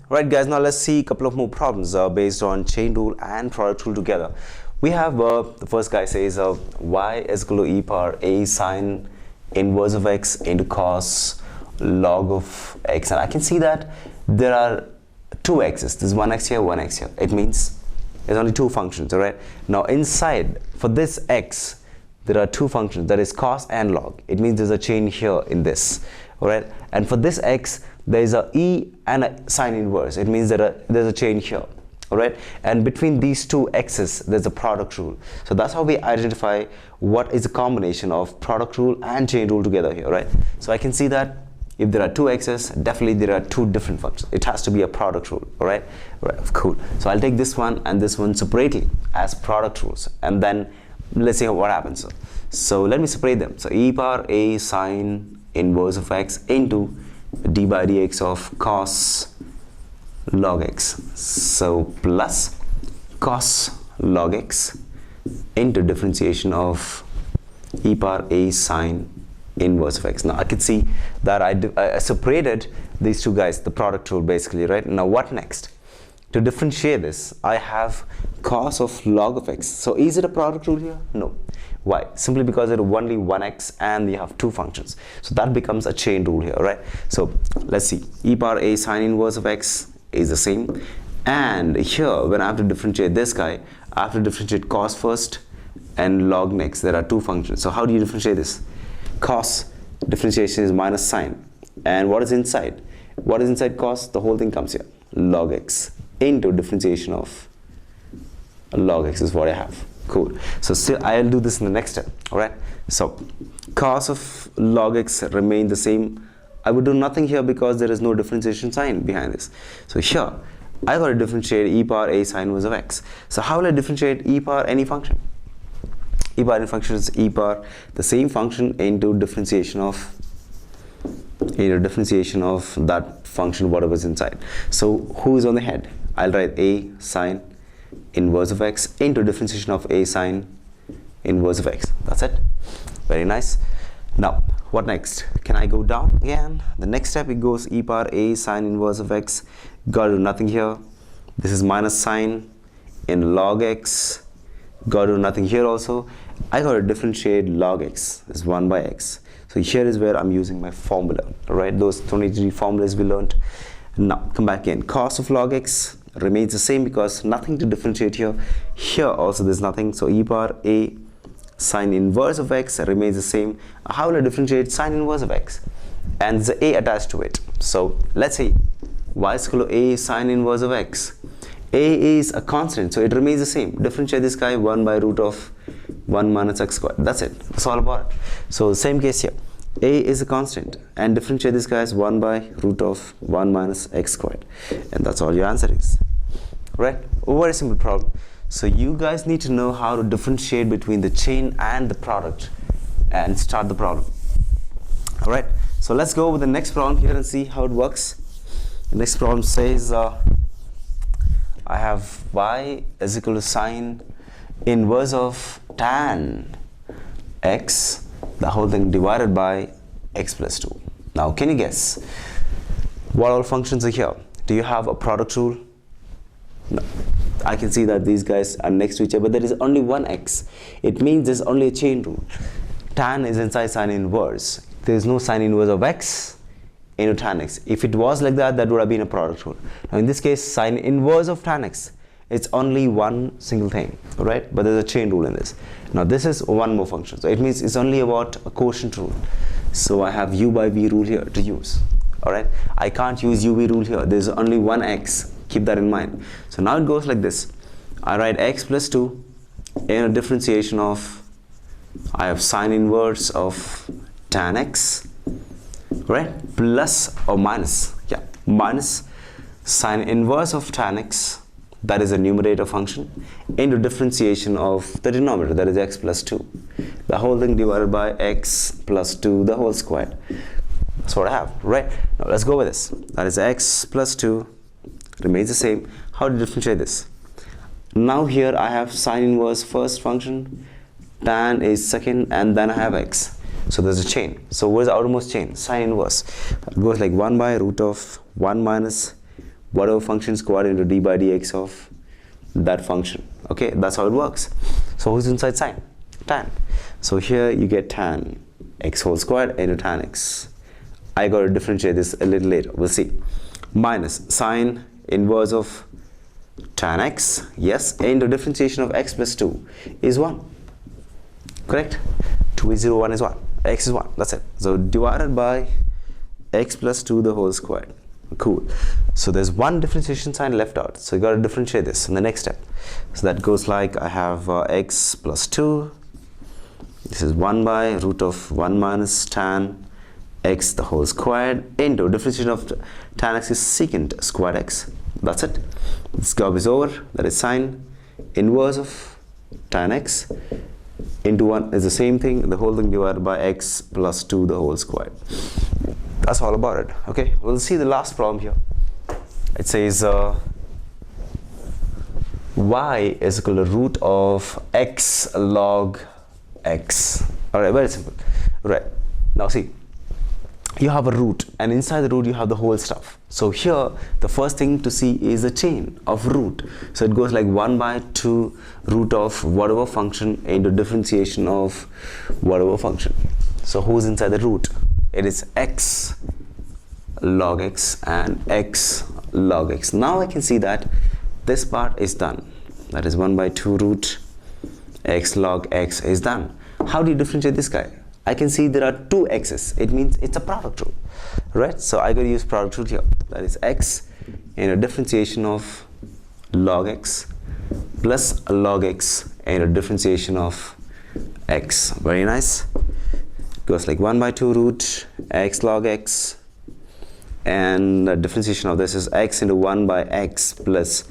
Right guys, now let's see a couple of more problems based on chain rule and product rule together. We have the first guy says y is equal to e power a sine inverse of x into cos log of x, and I can see that there are two x's. There's one x here, one x here. It means there's only two functions. All right, now inside for this x there are two functions, that is cos and log. It means there's a chain here in this. All right, and for this x there is a e and a sine inverse. It means that there's a chain here. All right, and between these two x's there's a product rule. So that's how we identify what is a combination of product rule and chain rule together here. Right, so I can see that if there are two x's, definitely there are two different functions. It has to be a product rule. All right, cool. So I'll take this one and this one separately as product rules, and then let's see what happens. So let me separate them. So e power a sine inverse of x into d by dx of cos log x, so plus cos log x into differentiation of e power a sine inverse of x. Now I can see that I separated these two guys, the product rule basically, right? Now what next? To differentiate this, I have cos of log of x. So is it a product rule here? No. Why? Simply because there are only one x and you have two functions. So that becomes a chain rule here, right? So let's see. E power a sine inverse of x is the same. And here, when I have to differentiate this guy, I have to differentiate cos first and log next. There are two functions. So how do you differentiate this? Cos differentiation is minus sine. And what is inside? What is inside cos? The whole thing comes here. Log x into differentiation of log x is what I have. Cool. So still I'll do this in the next step. All right, so cos of log x remain the same. I would do nothing here because there is no differentiation sign behind this. So here I got to differentiate e power a sine inverse of x. So how will I differentiate e power any function? E power any function is e power the same function into differentiation of that function whatever is inside. So who is on the head? I'll write a sine inverse of x into differentiation of a sine inverse of x. That's it. Very nice. Now what next? Can I go down again? The next step, it goes e power a sine inverse of x. Gotta do nothing here. This is minus sine in log x. Gotta do nothing here also. I gotta differentiate log x. This is 1 by x. So here is where I'm using my formula. Alright, those 23 formulas we learned. Now come back in. Cos of log x remains the same because nothing to differentiate here. Here also there's nothing. So e power a sine inverse of x remains the same. How will I differentiate sine inverse of x? And there's a attached to it. So let's say y is equal to a sine inverse of x. A is a constant, so it remains the same. Differentiate this guy 1 by root of 1 minus x squared. That's it. That's all about it. So same case here. A is a constant and differentiate this guy as 1 by root of 1 minus x squared. And that's all your answer is. Right? A very simple problem. So you guys need to know how to differentiate between the chain and the product and start the problem. Alright, so let's go with the next problem here and see how it works. The next problem says I have y is equal to sine inverse of tan x, the whole thing divided by x plus 2. Now can you guess what all functions are here? Do you have a product rule? No. I can see that these guys are next to each other, but there is only one x. It means there's only a chain rule. Tan is inside sine inverse. There is no sine inverse of x into tan x. If it was like that, that would have been a product rule. Now in this case, sine inverse of tan x, it's only one single thing, right? But there's a chain rule in this. Now this is one more function. So it means it's only about a quotient rule. So I have u by v rule here to use. Alright, I can't use u v rule here. There's only one x. Keep that in mind. So now it goes like this. I write x plus 2 in a differentiation of, I have sine inverse of tan x, right? Plus or minus, yeah, minus sine inverse of tan x, that is a numerator function, into differentiation of the denominator, that is x plus 2. The whole thing divided by x plus 2, the whole squared. That's what I have, right? Now let's go with this. That is x plus 2 remains the same. How to differentiate this? Now here I have sine inverse first function, tan is second, and then I have x. So there's a chain. So where's the outermost chain? Sine inverse. It goes like 1 by root of 1 minus whatever function squared into d by dx of that function. Okay, that's how it works. So who's inside sine? Tan. So here you get tan x whole squared into tan x. I got to differentiate this a little later, we'll see. Minus sine inverse of tan x, yes, into differentiation of x plus 2 is 1. Correct? 2 is 0, 1 is 1. X is 1, that's it. So divided by x plus 2 the whole squared. Cool. So there's one differentiation sign left out. So you got to differentiate this in the next step. So that goes like, I have x plus 2. This is 1 by root of 1 minus tan x the whole squared into differentiation of tan x is secant squared x. That's it. This job is over. That is sine inverse of tan x into 1 is the same thing, the whole thing divided by x plus 2 the whole squared. That's all about it. Okay, we'll see the last problem here. It says y is equal to root of x log x. Alright, very simple. Right, now see, you have a root, and inside the root you have the whole stuff. So here the first thing to see is a chain of root. So it goes like 1 by 2 root of whatever function into differentiation of whatever function. So who's inside the root? It is x log x and x log x. Now I can see that this part is done. That is 1 by 2 root x log x is done. How do you differentiate this guy? I can see there are two x's. It means it's a product rule, right? So I got to use product rule here. That is x in a differentiation of log x plus log x in a differentiation of x. Very nice. It goes like 1 by 2 root x log x, and the differentiation of this is x into 1 by x plus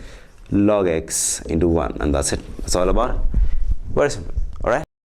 log x into 1, and that's it. That's all about it. Very simple.